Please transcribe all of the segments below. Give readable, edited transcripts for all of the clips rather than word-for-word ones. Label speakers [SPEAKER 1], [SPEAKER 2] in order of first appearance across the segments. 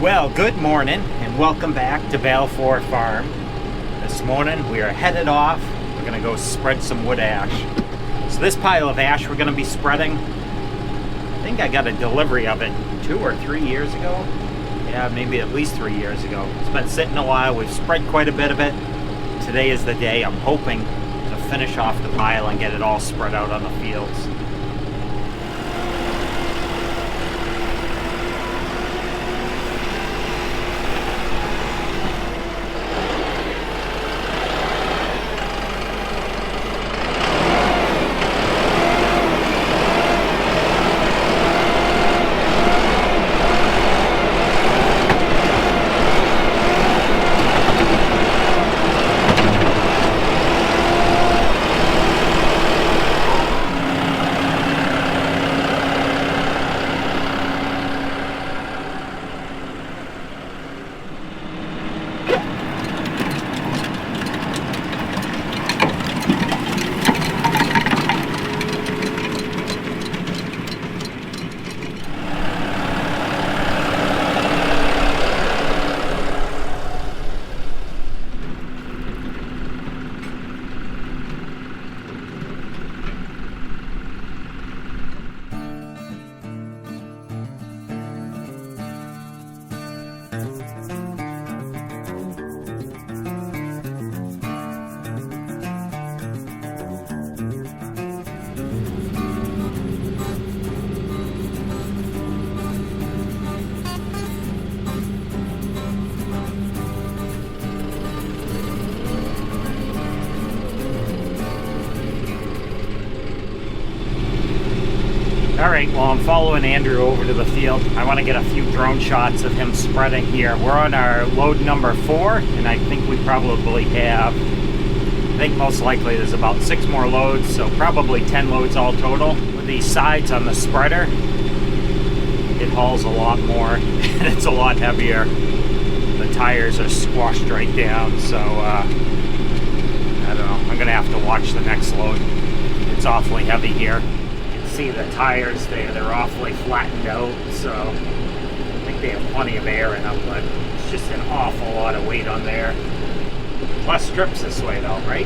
[SPEAKER 1] Well, good morning and welcome back to Balfour Farm. This morning we are headed off. We're going to go spread some wood ash. So this pile of ash we're going to be spreading, I think I got a delivery of it 2 or 3 years ago. Yeah, maybe at least 3 years ago. It's been sitting a while. We've spread quite a bit of it. Today is the day. I'm hoping to finish off the pile and get it all spread out on the fields. Alright, well, I'm following Andrew over to the field. I want to get a few drone shots of him spreading here. We're on our load number 4, and I think we probably have, I think most likely there's about 6 more loads, so probably 10 loads all total. With these sides on the spreader, it hauls a lot more, and it's a lot heavier. The tires are squashed right down, so I don't know. I'm going to have to watch the next load. It's awfully heavy here. See the tires there, they're awfully flattened out, so I think they have plenty of air in them, but it's just an awful lot of weight on there. Less trips this way though, right?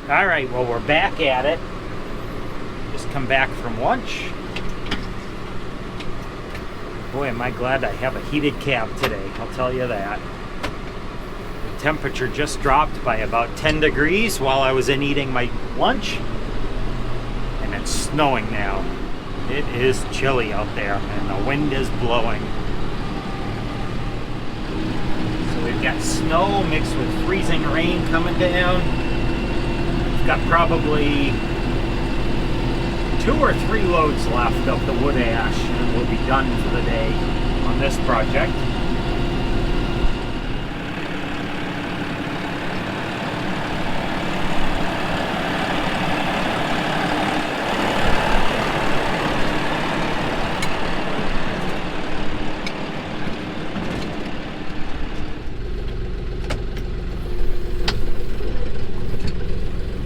[SPEAKER 1] Alright, well, we're back at it. Just come back from lunch. Boy, am I glad I have a heated cab today, I'll tell you that. The temperature just dropped by about 10 degrees while I was in eating my lunch. And it's snowing now. It is chilly out there, and the wind is blowing. So we've got snow mixed with freezing rain coming down. Got probably 2 or 3 loads left of the wood ash, and we'll be done for the day on this project.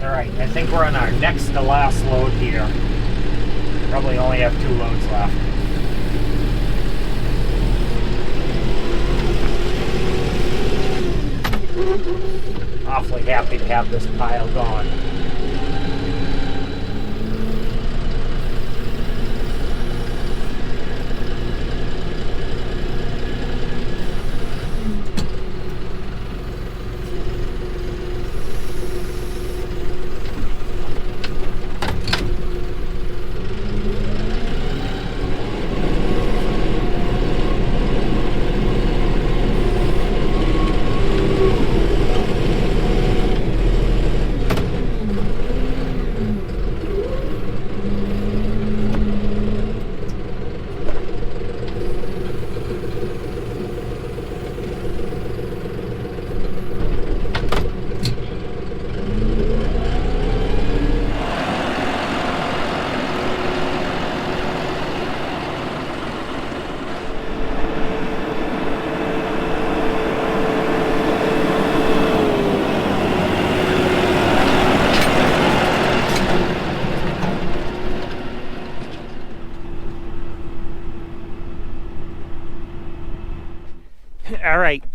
[SPEAKER 1] Alright, I think we're on our next to last load here. Probably only have 2 loads left. Awfully happy to have this pile gone.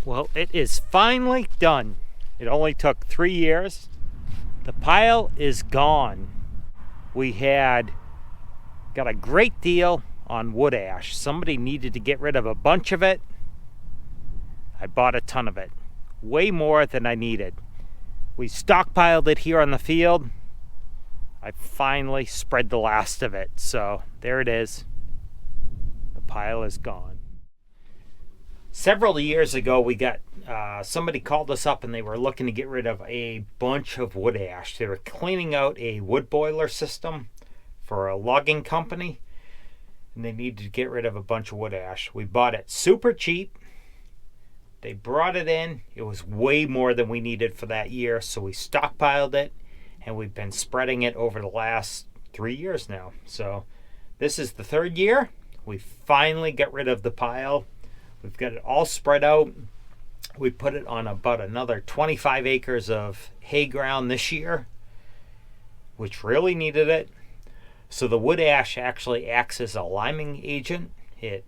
[SPEAKER 1] Well, it is finally done. It only took 3 years. The pile is gone. We had got a great deal on wood ash. Somebody needed to get rid of a bunch of it. I bought a ton of it, way more than I needed. We stockpiled it here on the field. I finally spread the last of it, so there it is. The pile is gone. Several years ago, we got somebody called us up and they were looking to get rid of a bunch of wood ash. They were cleaning out a wood boiler system for a logging company, and they needed to get rid of a bunch of wood ash. We bought it super cheap. They brought it in. It was way more than we needed for that year, so we stockpiled it, and we've been spreading it over the last 3 years now. So this is the 3rd year. We finally got rid of the pile. We've got it all spread out. We put it on about another 25 acres of hay ground this year, which really needed it. So the wood ash actually acts as a liming agent. It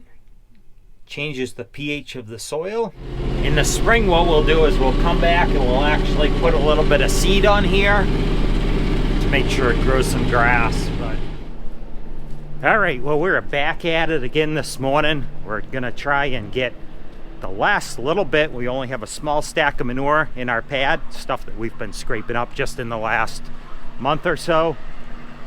[SPEAKER 1] changes the pH of the soil. In the spring, what we'll do is we'll come back and we'll actually put a little bit of seed on here to make sure it grows some grass. All right, well, we're back at it again this morning. We're gonna try and get the last little bit. We only have a small stack of manure in our pad, stuff that we've been scraping up just in the last month or so.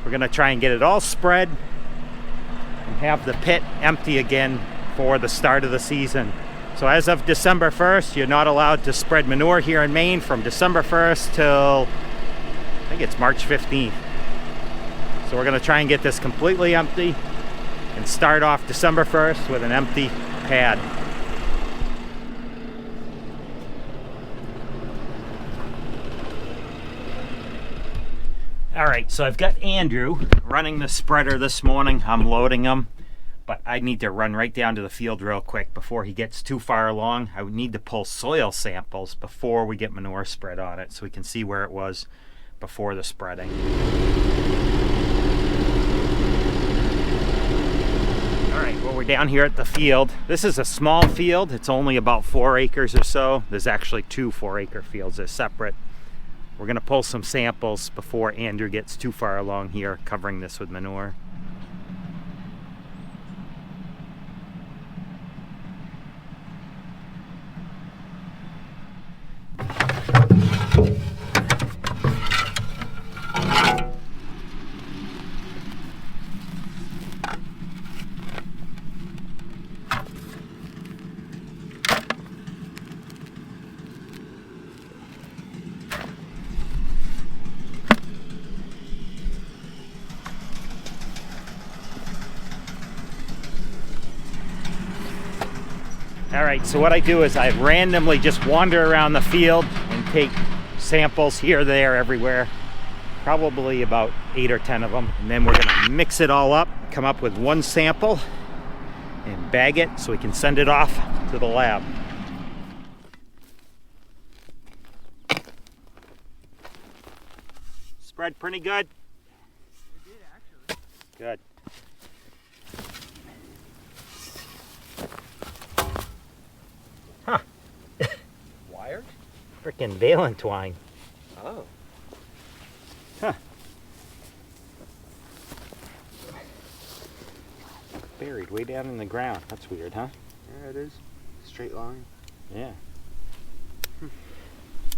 [SPEAKER 1] We're gonna try and get it all spread and have the pit empty again for the start of the season. So as of December 1st, you're not allowed to spread manure here in Maine from December 1st till, I think it's March 15th. So we're gonna try and get this completely empty and start off December 1st with an empty pad. All right, so I've got Andrew running the spreader this morning. I'm loading him, but I need to run right down to the field real quick before he gets too far along. I would need to pull soil samples before we get manure spread on it so we can see where it was before the spreading. All right, well, we're down here at the field. This is a small field. It's only about 4 acres or so. There's actually 2 4-acre fields. They're separate. We're gonna pull some samples before Andrew gets too far along here covering this with manure. All right, so what I do is I randomly just wander around the field and take samples here, there, everywhere. Probably about 8 or 10 of them. And then we're gonna mix it all up, come up with one sample, and bag it so we can send it off to the lab. Spread pretty good?
[SPEAKER 2] It did, actually.
[SPEAKER 1] Good. Huh.
[SPEAKER 2] Wired?
[SPEAKER 1] Frickin' baling twine.
[SPEAKER 2] Oh.
[SPEAKER 1] Huh. Buried way down in the ground. That's weird, huh?
[SPEAKER 2] Yeah, it is. Straight line.
[SPEAKER 1] Yeah.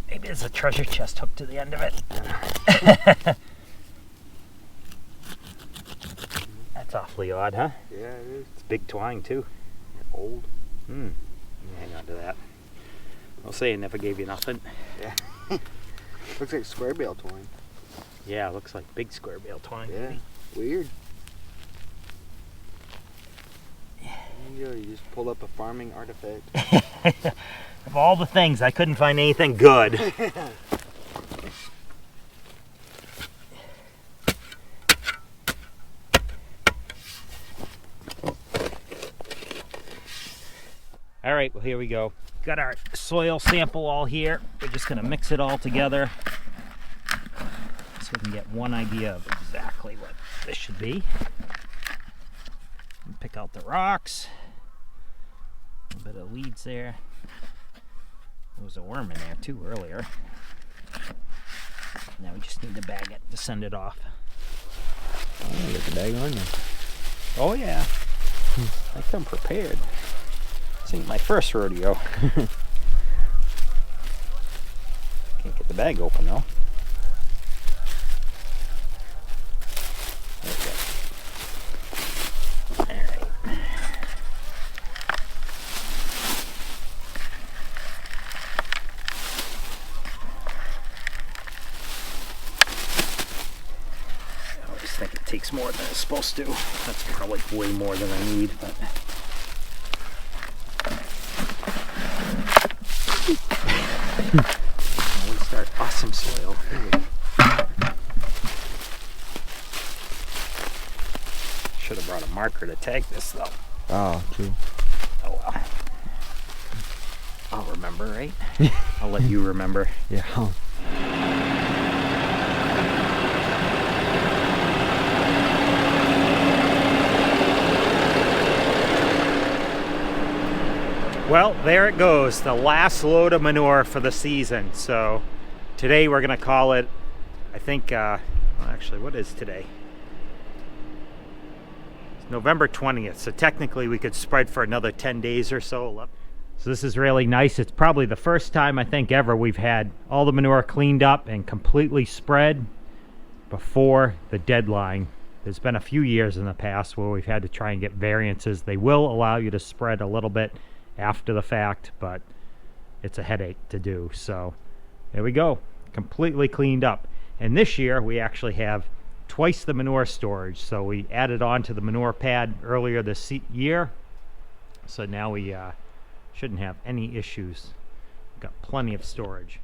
[SPEAKER 1] Maybe there's a treasure chest hooked to the end of it. That's awfully odd, huh?
[SPEAKER 2] Yeah, it is.
[SPEAKER 1] It's big twine, too.
[SPEAKER 2] Old.
[SPEAKER 1] Hang on to that. I'll say it never gave you nothing.
[SPEAKER 2] Yeah. Looks like square bale twine.
[SPEAKER 1] Yeah, it looks like big square bale twine.
[SPEAKER 2] Yeah. Weird. You go, you just pulled up a farming artifact.
[SPEAKER 1] Of all the things, I couldn't find anything good. All right, well, here we go. Got our soil sample all here. We're just gonna mix it all together so we can get one idea of exactly what this should be. Pick out the rocks. A little bit of weeds there. There was a worm in there too earlier. Now we just need to bag it to send it off.
[SPEAKER 2] Oh, you got the bag on you.
[SPEAKER 1] Oh yeah. I come prepared. This ain't my first rodeo. Can't get the bag open though. There we go. Alright. I always think it takes more than it's supposed to. That's probably way more than I need, but we start awesome soil. Should have brought a marker to tag this though.
[SPEAKER 2] Oh, true.
[SPEAKER 1] Oh well. I'll remember, right? I'll let you remember.
[SPEAKER 2] Yeah.
[SPEAKER 1] Well, there it goes, the last load of manure for the season. So today we're gonna call it, I think, well, actually, what is today? It's November 20th, so technically we could spread for another 10 days or so. So this is really nice. It's probably the first time, I think, ever we've had all the manure cleaned up and completely spread before the deadline. There's been a few years in the past where we've had to try and get variances. They will allow you to spread a little bit after the fact, but it's a headache to do. So there we go, completely cleaned up. And this year we actually have twice the manure storage. So we added on to the manure pad earlier this year, so now we shouldn't have any issues. Got plenty of storage.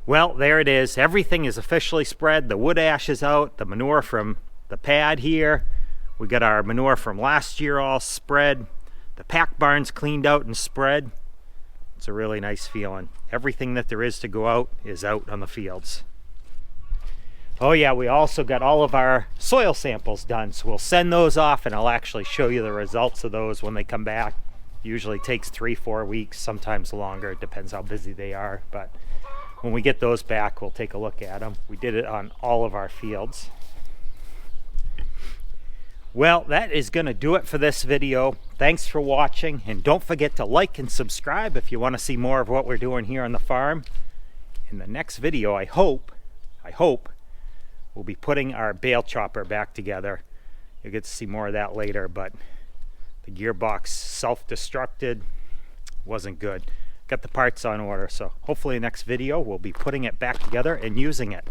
[SPEAKER 1] Well, there it is. Everything is officially spread. The wood ash is out, the manure from the pad here. We got our manure from last year all spread. The pack barn's cleaned out and spread. It's a really nice feeling. Everything that there is to go out is out on the fields. Oh yeah, we also got all of our soil samples done, so we'll send those off and I'll actually show you the results of those when they come back. Usually takes 3-4 weeks, sometimes longer. It depends how busy they are, but when we get those back, we'll take a look at them. We did it on all of our fields. Well, that is going to do it for this video. Thanks for watching, and don't forget to like and subscribe if you want to see more of what we're doing here on the farm. In the next video, I hope, we'll be putting our bale chopper back together. You'll get to see more of that later, but the gearbox self-destructed, wasn't good. Got the parts on order, so hopefully next video we'll be putting it back together and using it.